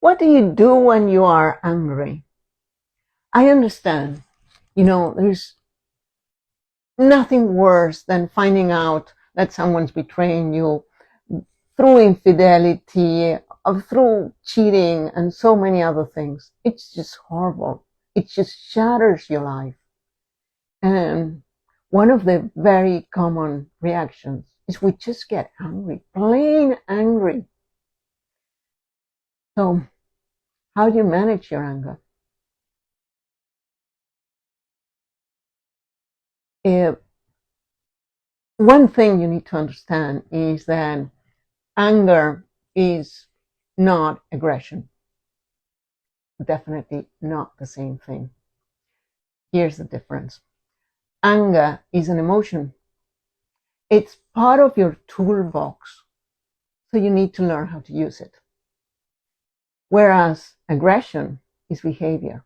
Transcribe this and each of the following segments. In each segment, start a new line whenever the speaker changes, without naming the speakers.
What do you do when you are angry? I understand. There's nothing worse than finding out that someone's betraying you through infidelity, through cheating, and so many other things. It's just horrible. It just shatters your life. And one of the very common reactions is we just get angry, plain angry. So, how do you manage your anger? One thing you need to understand is that anger is not aggression. Definitely not the same thing. Here's the difference. Anger is an emotion. It's part of your toolbox, so you need to learn how to use it. Whereas aggression is behavior.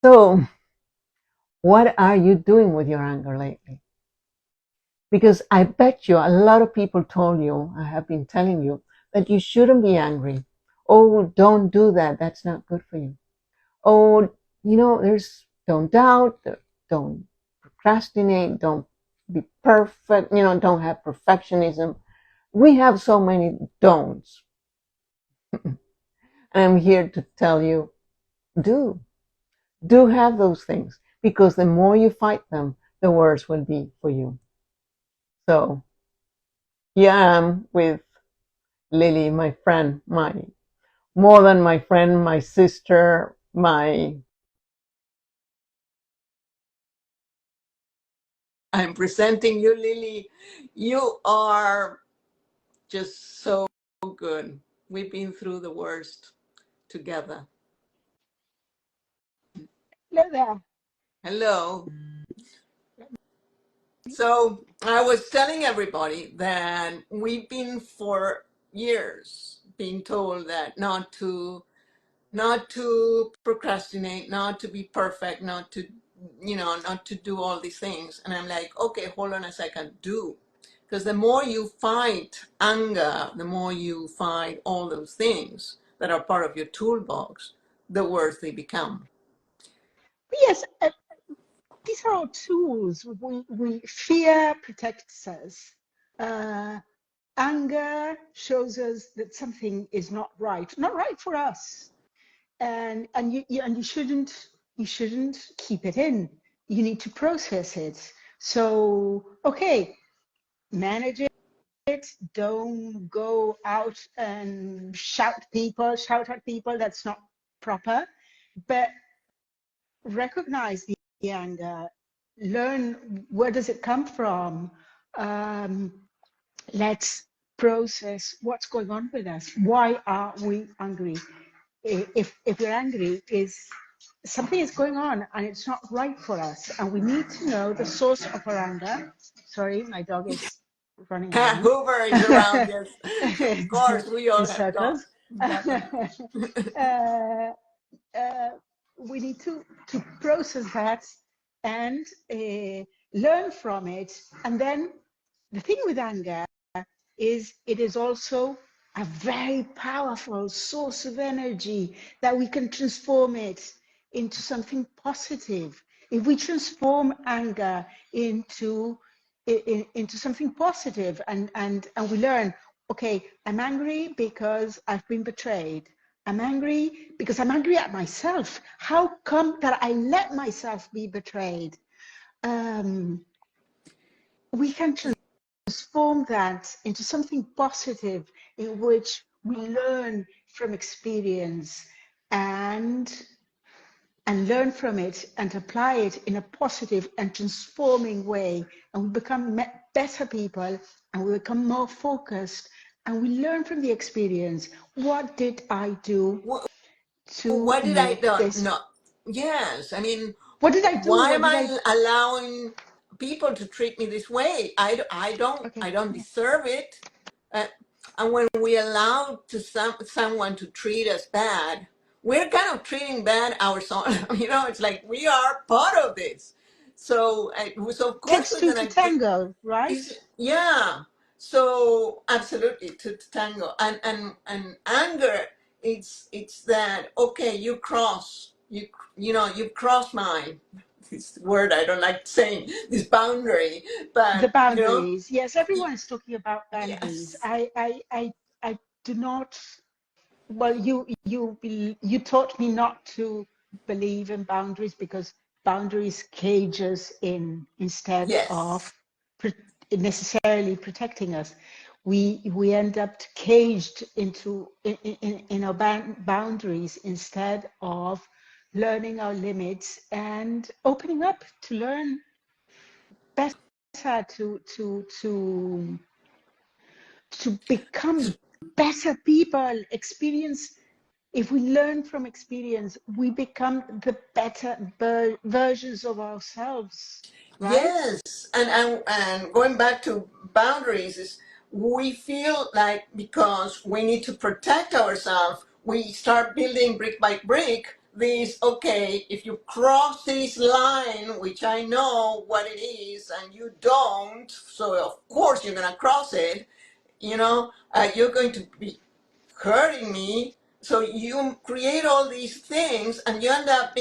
So, what are you doing with your anger lately? Because I bet you a lot of people told you, I have been telling you, that you shouldn't be angry. Oh, don't do that. That's not good for you. Oh, don't doubt, don't procrastinate, don't be perfect, don't have perfectionism. We have so many don'ts. And I'm here to tell you, do have those things, because the more you fight them, the worse will be for you. So here I am with Lily, my friend, more than my friend, my sister, I'm presenting you, Lily. You are just so good. We've been through the worst together.
Hello there.
Hello. So I was telling everybody that we've been for years being told that not to procrastinate, not to be perfect, not to do all these things. And I'm like, okay, hold on a second, do. Because the more you fight anger, the more you fight all those things that are part of your toolbox, the worse they become.
But yes, these are all tools. We fear protects us. Uh, Anger shows us that something is not right for us, and you shouldn't keep it in. You need to process it. So okay, manage it. Don't go out and shout at people. That's not proper. But recognize the anger, learn where does it come from. Um, let's process what's going on with us. Why are we angry? If we're angry, is something is going on and it's not right for us, and we need to know the source of our anger. Sorry, my dog is running around
Hoover is around, yes. Of course, we all
in
have dogs.
circles.
Definitely.
uh, uh, we need to process that and learn from it. And then the thing with anger is it is also a very powerful source of energy that we can transform it into something positive. If we transform anger into something positive, and we learn, okay, I'm angry because I've been betrayed. I'm angry because I'm angry at myself. How come that I let myself be betrayed? We can transform that into something positive in which we learn from experience and learn from it and apply it in a positive and transforming way, and we become better people, and we become more focused, and we learn from the experience. What did I do to
What did I
make
do?
this?
No. Yes, I mean,
What did I do?
why
What
am
did I?
I allowing people to treat me this way? I
Okay,
don't
yeah.
deserve it. Uh, and when we allow someone to treat us bad, we're kind of treating bad ourselves. It's like we are part of this. So of course
Takes
we're
two to
gonna get.
tango, right?
Yeah.
So absolutely to tango, and anger. It's that, okay, you cross my, this word I don't like saying, this boundary,
The
but
boundaries. Yes, everyone is talking about boundaries.
yes,
I do not. Well, you taught me not to believe in boundaries because boundaries cage us in instead of
yes,
necessarily protecting us. We end up caged into in our boundaries instead of learning our limits and opening up to learn better, to become better people, experience. If we learn from experience, we become the better versions of ourselves, right?
yes. And going back to boundaries is, we feel like because we need to protect ourselves, we start building brick by brick these, okay, if you cross this line, which I know what it is, and you don't, so of course you're gonna cross it, you're going to be hurting me. So you create all these things and you end up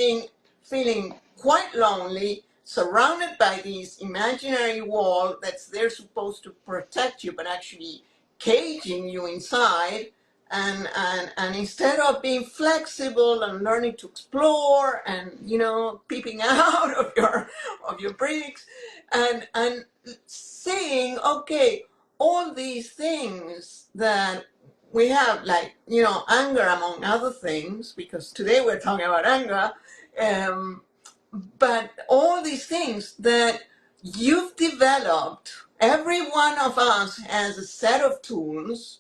feeling quite lonely, surrounded by this imaginary wall that's there supposed to protect you, but actually caging you inside. And instead of being flexible and learning to explore and peeping out of your bricks and seeing, okay, all these things that we have, like anger among other things, because today we're talking about anger, um, but all these things that you've developed. Every one of us has a set of tools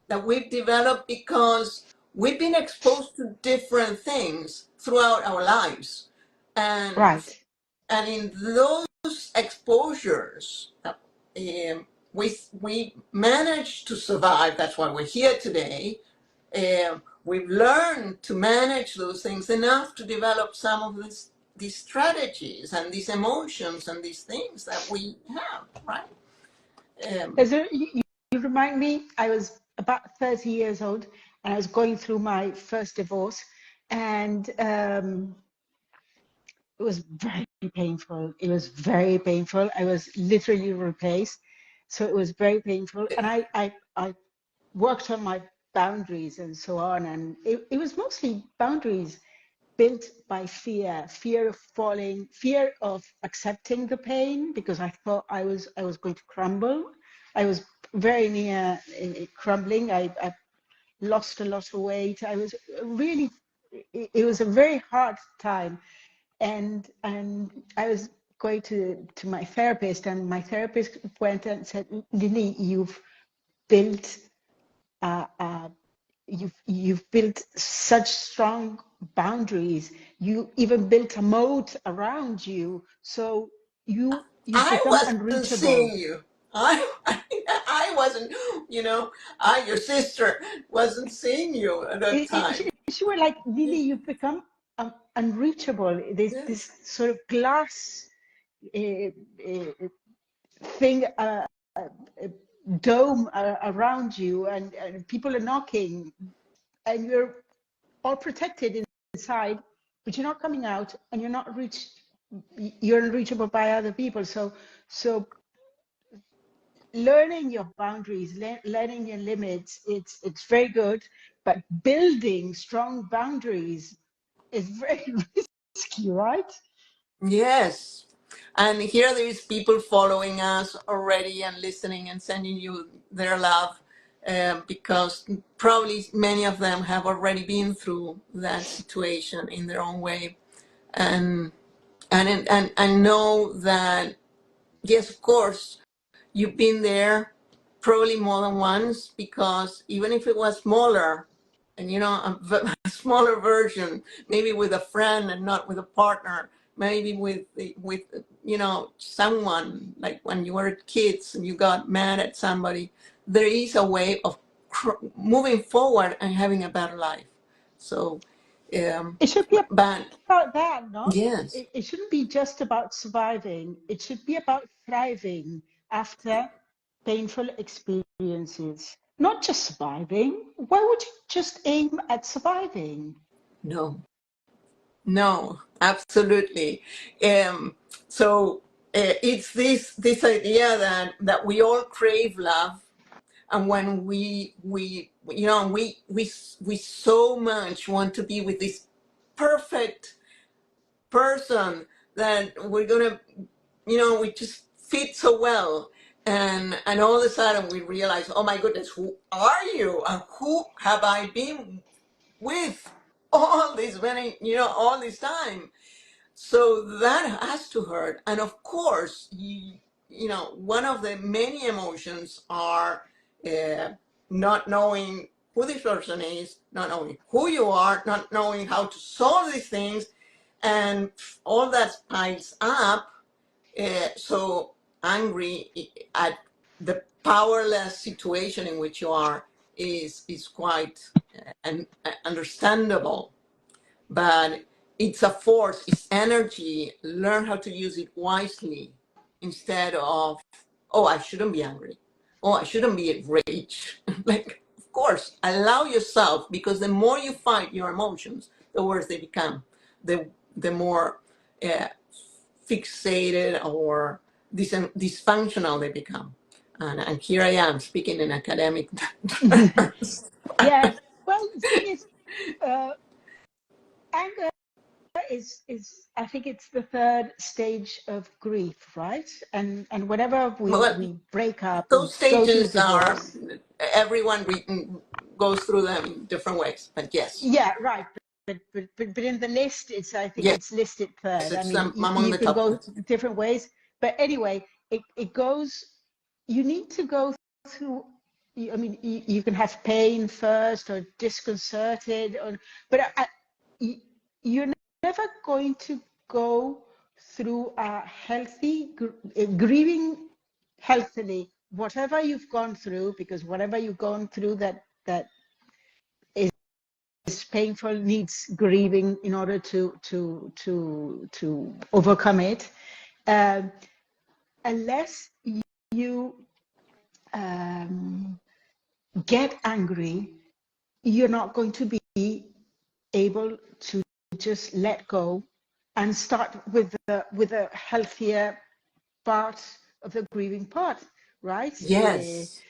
that we've developed because we've been exposed to different things throughout our lives, and
Right.
and in those exposures, we managed to survive. That's why we're here today. We've learned to manage those things enough to develop some of these strategies and these emotions and these things that we have, right? Um,
You remind me, I was about 30 years old and I was going through my first divorce, and it was very painful. It was very painful. I was literally replaced. So it was very painful. And I worked on my boundaries and so on. And it was mostly boundaries built by fear of falling, fear of accepting the pain, because I thought I was going to crumble. I was very near crumbling. I lost a lot of weight. I was really, it was a very hard time. And I was going to my therapist, and my therapist went and said, Lily, built uh, you've built such strong boundaries. You even built a moat around you, so you've
I
become
wasn't
unreachable.
seeing you. I wasn't, your sister wasn't seeing you at that time.
She were like, Lily, you've become unreachable. This
Yes.
sort of glass uh, uh, thing, dome around you, and people are knocking, and you're all protected inside, but you're not coming out, and you're unreachable by other people. So learning your boundaries, learning your limits, it's very good, but building strong boundaries is very risky, right?
Yes. And here there is people following us already and listening and sending you their love, because probably many of them have already been through that situation in their own way, and and know that, yes, of course, you've been there probably more than once, because even if it was smaller, and a smaller version, maybe with a friend and not with a partner, maybe with someone, like when you were kids and you got mad at somebody, there is a way of moving forward and having a better life. So,
It should be
but
about that, no?
yes,
It shouldn't be just about surviving. It should be about thriving after. painful experiences, not just surviving. Why would you just aim at surviving?
No, no, absolutely. Um, so it's this idea that we all crave love, and when we so much want to be with this perfect person that we're gonna, we just fit so well, and all of a sudden we realize, oh my goodness, who are you, and who have I been with all this many, all this time? So that has to hurt. And of course, one of the many emotions are uh, not knowing who this person is, not knowing who you are, not knowing how to solve these things, and all that piles up. So angry at the powerless situation in which you are is quite understandable, but it's a force, it's energy. Learn how to use it wisely instead of, oh, I shouldn't be angry. Oh, I shouldn't be rage. Like, of course, allow yourself, because the more you fight your emotions, the worse they become. The more uh, fixated or dysfunctional they become. And here I am speaking in academic terms.
Yes. Well, the thing is, uh, anger is I think it's the third stage of grief, right? And whenever
Well,
we break up, we
those
go through a
stages are,
divorce.
everyone goes through them in different ways, but yes,
Yeah, right. But in the list, it's I think
yes,
it's listed third. I
it's
mean,
among
you
the
can
top
go
ones.
different ways, but anyway, it goes. You need to go through. I mean, you can have pain first or disconcerted, but y- you're never going to go through a healthy grieving healthily whatever you've gone through, because whatever you've gone through that is painful needs grieving in order to overcome it, um, unless you um, get angry. You're not going to be able to just let go and start with a healthier part of the grieving part, right?
Yes.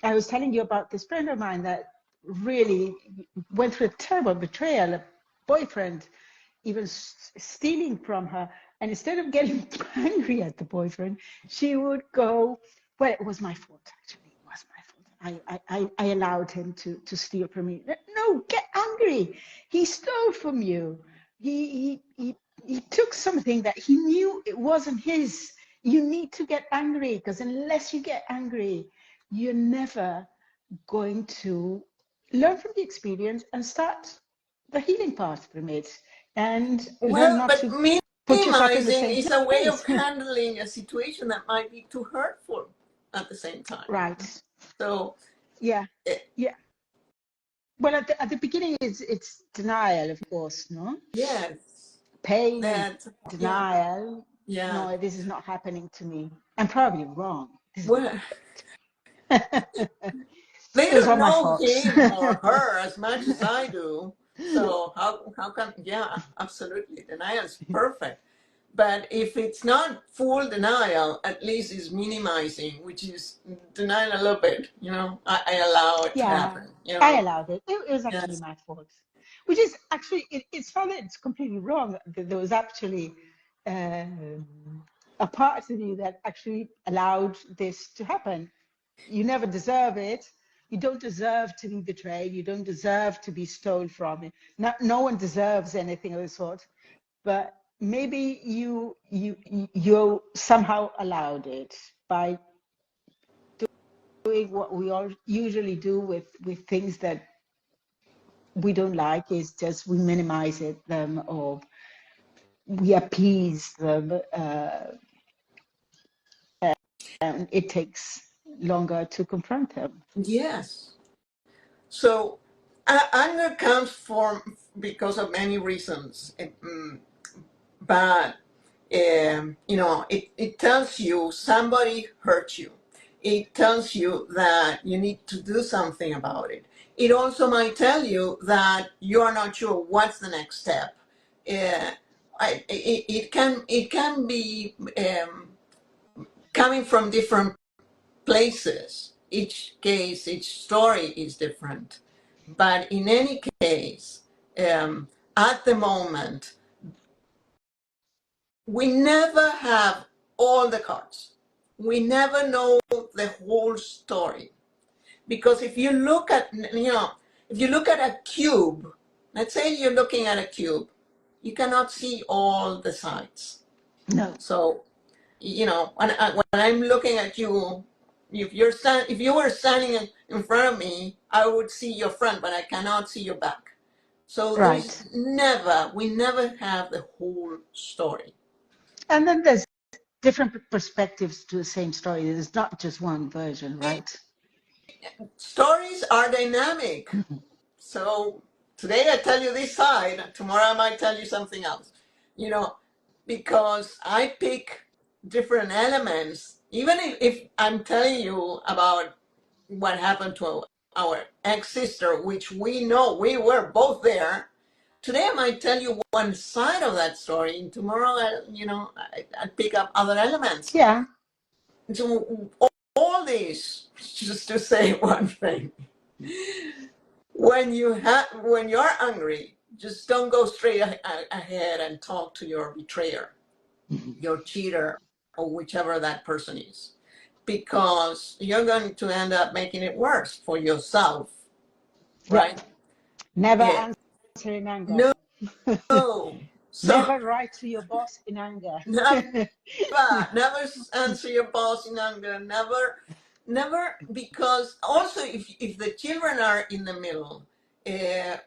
I was telling you about this friend of mine that really went through a terrible betrayal, a boyfriend even stealing from her. And instead of getting angry at the boyfriend, she would go, well, it was my fault, actually. It was my fault. I allowed him to steal from me. No, get angry. He stole from you. He took something that he knew it wasn't his. You need to get angry, because unless you get angry, you're never going to learn from the experience and start the healing part from it, and learn
Well,
not
but
to put yourself in the
minimizing
same
is a way of
place.
handling a situation that might be too hurtful at the same time.
Right.
So,
Yeah.
eh,
Yeah. Well, at the beginning, it's denial, of course, no?
yes,
Pain,
that, yeah,
denial.
yeah.
No, this is not happening to me. I'm probably wrong. This is not
Well,
happening.
they
It was
don't
all my
know
fault.
him or her as much as I do. So how come? Yeah, absolutely. Denial is perfect. But if it's not full denial, at least it's minimizing, which is denial a little bit. I allow it to
Yeah,
happen.
I allowed it. It was actually
Yes,
my fault, which is actually, it's funny, it's completely wrong. There was actually um, a part of you that actually allowed this to happen. You never deserve it. You don't deserve to be betrayed. You don't deserve to be stolen from. No one deserves anything of the sort. But maybe you somehow allowed it by doing what we all usually do with things that we don't like, is just we minimize them, or we appease them, and it takes longer to confront them.
yes. So anger comes from because of many reasons. But it tells you somebody hurt you. it tells you that you need to do something about it. It also might tell you that you are not sure what's the next step. Uh, it can be coming from different places. Each case, each story is different. But in any case, at the moment, we never have all the cards. We never know the whole story. Because if you look at, if you look at a cube, let's say you're looking at a cube, you cannot see all the sides.
No.
So, when I'm looking at you, if you were standing in front of me, I would see your front, but I cannot see your back. So
Right.
we never have the whole story.
And then there's different perspectives to the same story. There's not just one version, right?
Stories are dynamic. So today I tell you this side, tomorrow I might tell you something else. You know, because I pick different elements, even if I'm telling you about what happened to our ex-sister, which we know we were both there. Today I might tell you one side of that story, and tomorrow I pick up other elements.
Yeah.
So all this, just to say one thing, when you're angry, just don't go straight ahead and talk to your betrayer, your cheater, or whichever that person is, because you're going to end up making it worse for yourself, right?
Yep. Never
Yeah.
answer in anger.
No. So
Never write to your boss in anger.
never, never answer your boss in anger. Never, because also if the children are in the middle, uh,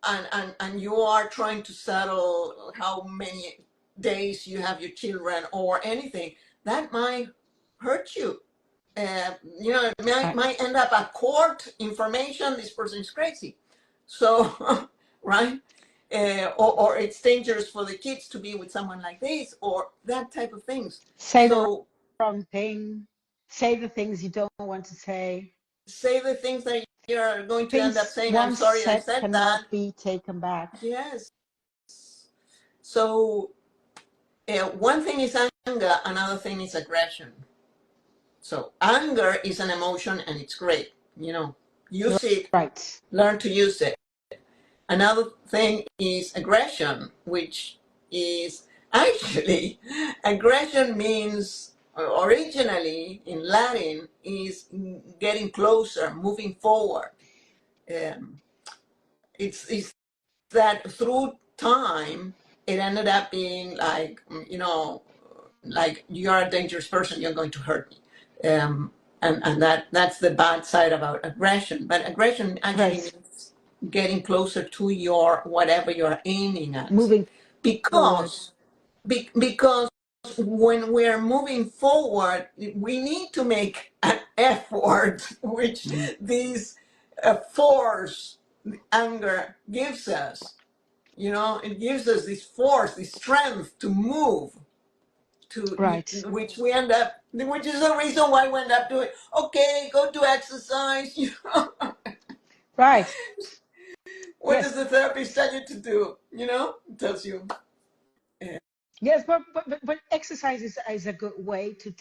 and you are trying to settle how many days you have your children or anything, that might hurt you. It might,
Right.
might end up a court information, this person is crazy. So, right? Or it's dangerous for the kids to be with someone like this, or that type of things.
Say the
So
wrong thing. Say the things you don't want to say.
say the things that you're going to end up
Things
saying, I'm
once
sorry I
said
said that.
cannot be taken back.
Yes. So one thing is anger, another thing is aggression. So anger is an emotion and it's great. Use it,
Right.
learn to use it. Another thing is aggression, which is actually, aggression means originally in Latin is getting closer, moving forward. Um, it's that through time, it ended up being like, like you're a dangerous person, you're going to hurt me. And that's the bad side about aggression. But aggression actually
Right.
means getting closer to your whatever you're aiming at.
Moving forward.
Because when we're moving forward, we need to make an effort, which this force, anger, gives us. It gives us this force, this strength to move,
Right.
which is the reason why we end up doing, okay, go to exercise.
Right.
What
Yes.
does the therapist tell you to do? It tells you.
Yes, but exercise is a good way to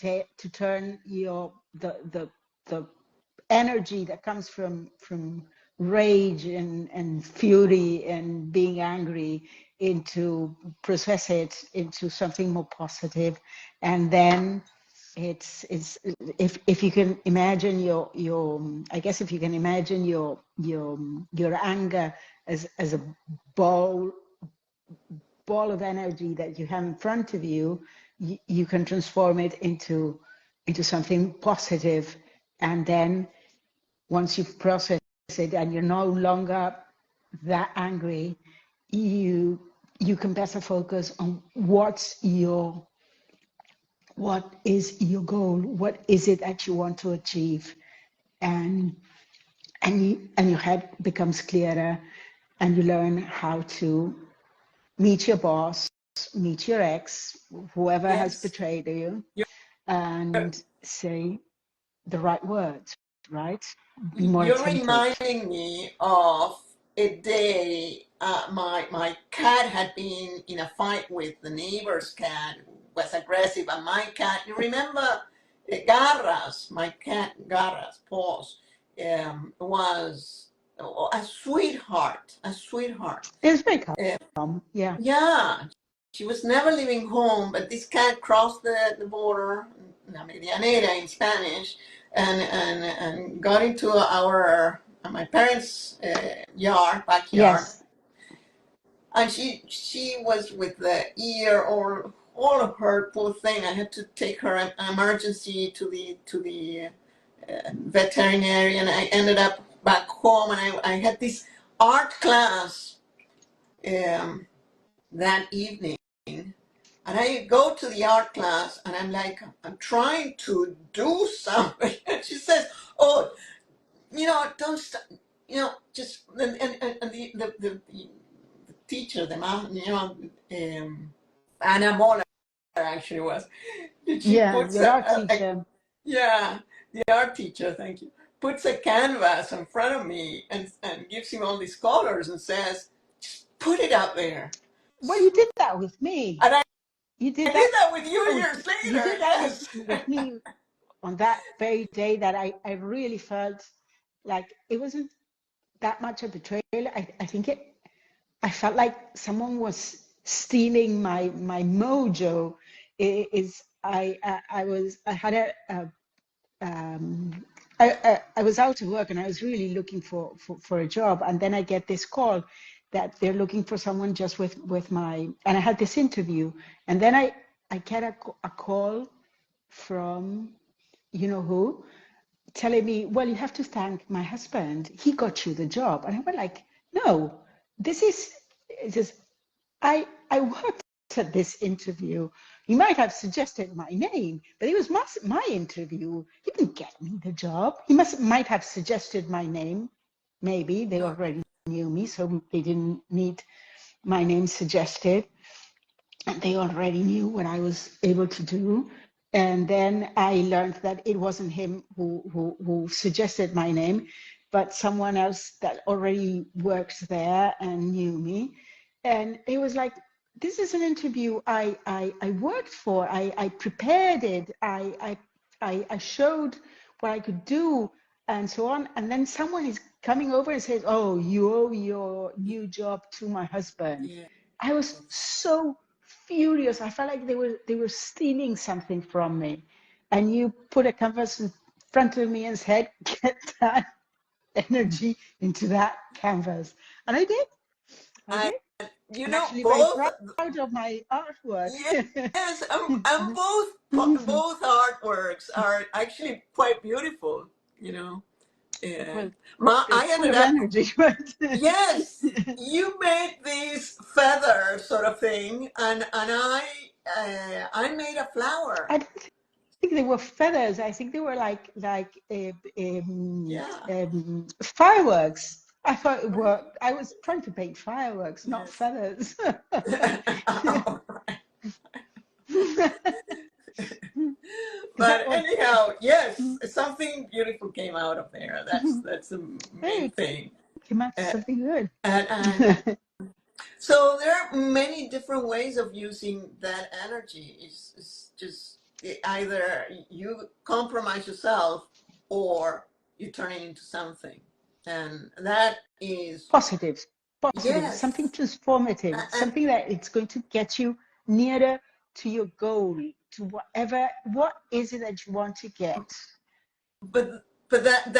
turn the energy that comes from rage and fury and being angry into process it into something more positive, and then it's if you can imagine your I guess if you can imagine your anger as a ball ball of energy that you have in front of you, you can transform it into something positive, and then once you've processed it and you're no longer that angry, you can better focus on what is your goal, what is it that you want to achieve, and and your head becomes clearer, and you learn how to meet your boss, meet your ex, whoever has
Yes.
betrayed you,
You're,
and say, the right words, right? Be more
You're
attentive.
reminding me of a day my cat had been in a fight with the neighbor's cat who was aggressive, and my cat, you remember Garras, my cat Garras, Paws, was a sweetheart, a sweetheart.
It was very
Uh,
calm. Yeah.
yeah, she was never leaving home, but this cat crossed the border, la medianera in Spanish, and got into my parents' yard, backyard,
Yes.
and she was with the ear all of her, poor thing. I had to take her an emergency to the veterinarian. I ended up back home, and I had this art class um, that evening. And I go to the art class and I'm like, I'm trying to do something. And she says, oh, don't stop, just, and the teacher, the mom, Anna Moller actually was, she
Yeah.
puts
Your art teacher.
yeah, the art teacher, thank you, puts a canvas in front of me and gives him all these colors and says, just put it out there.
Well, you did that with me.
And I
You did
did
that
that with you
with
years
you
later,
did that
yes.
with me on that very day that I really felt like it wasn't that much a betrayal. I think I felt like someone was stealing my mojo. I had um, I was out of work and I was really looking for a job, and then I get this call that they're looking for someone just with my, and I had this interview, and then I get a call from you know who, telling me, well, you have to thank my husband. He got you the job. And I went like, no, this is it's just I worked at this interview. He might have suggested my name, but it was my interview. He didn't get me the job. He might have suggested my name. Maybe they already knew me, so they didn't need my name suggested, and they already knew what I was able to do. And then I learned that it wasn't him who suggested my name, but someone else that already worked there and knew me. And it was like, this is an interview I worked for. I prepared it. I showed what I could do and so on. And then someone is coming over and says, oh, you owe your new job to my husband.
Yes.
I was so furious. I felt like they were stealing something from me. And you put a canvas in front of me and said, get that energy into that canvas. And I did. I
And
did.
you
I'm
know,
actually very
both,
proud of my artwork.
yes, and both artworks are actually quite beautiful, you know.
Well, they're
I
full
ended
of
up,
energy, but
yes, you made this feather sort of thing, and I made a flower.
I don't think they were feathers. I think they were like
Yeah,
fireworks. I thought it were. I was trying to paint fireworks, not
yes.
feathers.
All right.
Is that
But
what?
anyhow, yes, something beautiful came out of there. That's the main
Hey,
thing.
came out
Uh,
something good.
and So there are many different ways of using that energy. It's just either you compromise yourself or you turn it into something. And that is,
Positive, positive, something
yes.
transformative,
And,
something that it's going to get you nearer to your goal, to whatever. What is it that you want to get?
but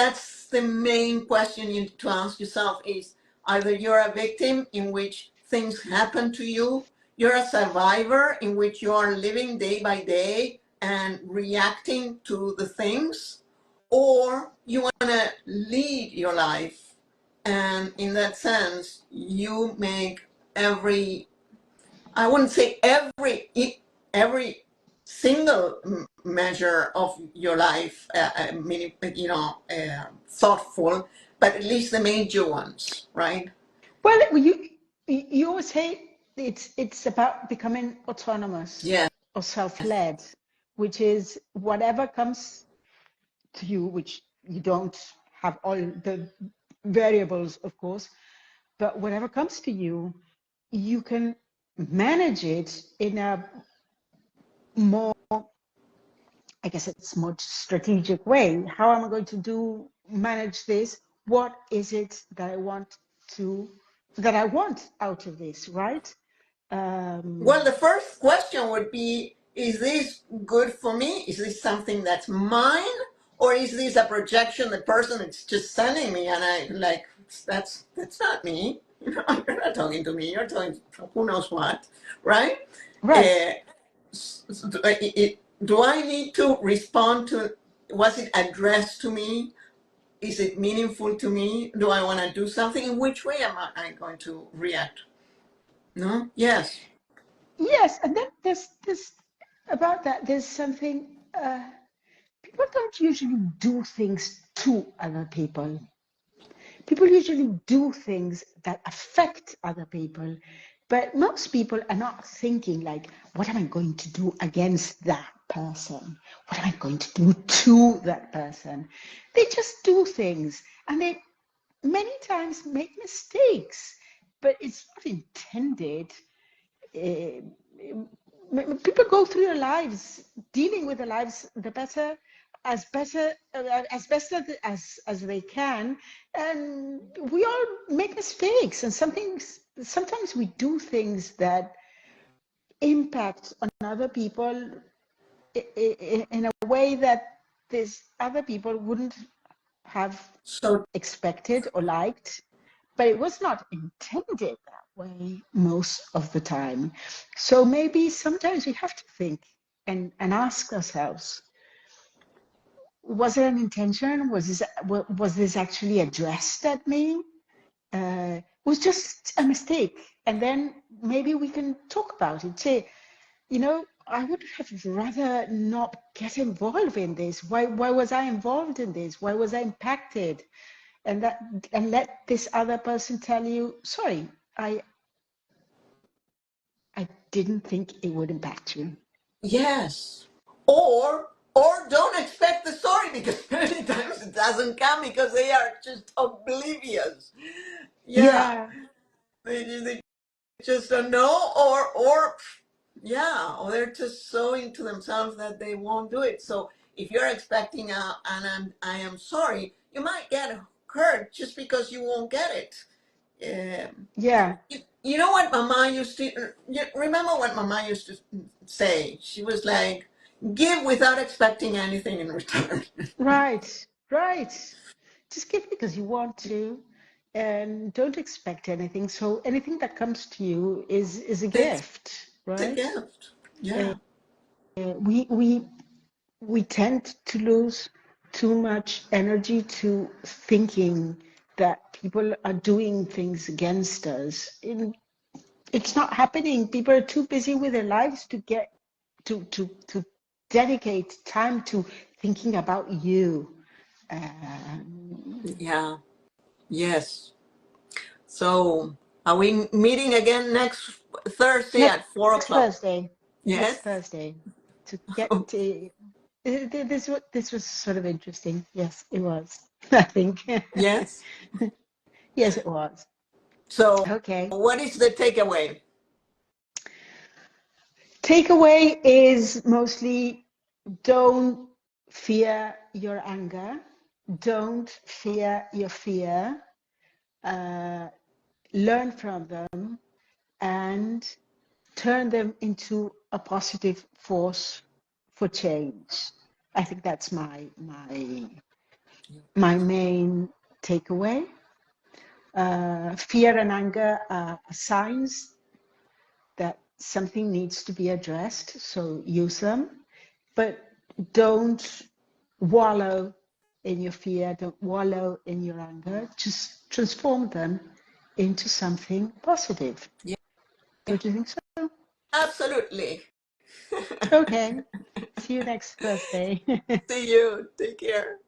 that's the main question you need to ask yourself is either you're a victim in which things happen to you, you're a survivor in which you are living day by day and reacting to the things, or you want to lead your life, and in that sense you make every, I wouldn't say every single measure of your life, thoughtful, but at least the major ones, right?
Well, you always say it's about becoming autonomous
Yes.
or self-led, which is whatever comes to you, which you don't have all the variables, of course, but whatever comes to you, you can manage it in a more, I guess it's more strategic way. How am I going to manage this? What is it that I want out of this, right?
Well, the first question would be, is this good for me? Is this something that's mine? Or is this a projection the person is just sending me and I like, that's not me. You're not talking to me. You're talking to who knows what, right?
Right.
Uh, do I need to respond to, was it addressed to me? Is it meaningful to me? Do I want to do something? In which way am I going to react? No? Yes.
Yes, and then there's about that. There's something. People don't usually do things to other people. People usually do things that affect other people, but most people are not thinking like, what am I going to do against that person? What am I going to do to that person? They just do things, and they many times make mistakes, but it's not intended. uh, People go through their lives dealing with their lives the better as best as they can, and we all make mistakes, and sometimes we do things that impact on other people in a way that these other people wouldn't have
So
expected or liked, but it was not intended that way most of the time. So maybe sometimes we have to think and ask ourselves, was there an intention? Was this actually addressed at me? It was just a mistake. And then maybe we can talk about it. Say, I would have rather not get involved in this. Why was I involved in this? Why was I impacted? And let this other person tell you, sorry, I didn't think it would impact you.
yes. Or don't expect the story because many times it doesn't come because they are just oblivious. Yeah.
Yeah,
They just don't know or yeah, or they're just so into themselves that they won't do it. So if you're expecting I am sorry, you might get hurt just because you won't get it. Um,
yeah,
you know what Mama used to, you remember what Mama used to say? She was like, give without expecting anything in return.
right. Just give because you want to, and don't expect anything. So anything that comes to you is a
it's,
gift,
it's a
right?
gift.
Uh,
Yeah.
we tend to lose too much energy to thinking that people are doing things against us. It's not happening. People are too busy with their lives to get to dedicate time to thinking about you.
Yeah. Yes. So are we meeting again next Thursday
Next
at 4 o'clock?
Thursday,
Yes.
to get to this was sort of interesting. Yes, it was. I think.
Yes.
Yes, it was.
So
Okay.
what is the takeaway?
Takeaway is mostly don't fear your anger, don't fear your fear, learn from them, and turn them into a positive force for change. I think that's my main takeaway. Fear and anger are signs that something needs to be addressed, so use them, but don't wallow in your fear, don't wallow in your anger, just transform them into something positive.
Yeah,
Don't you think so?
absolutely.
Okay. See you next Thursday.
See you. Take care.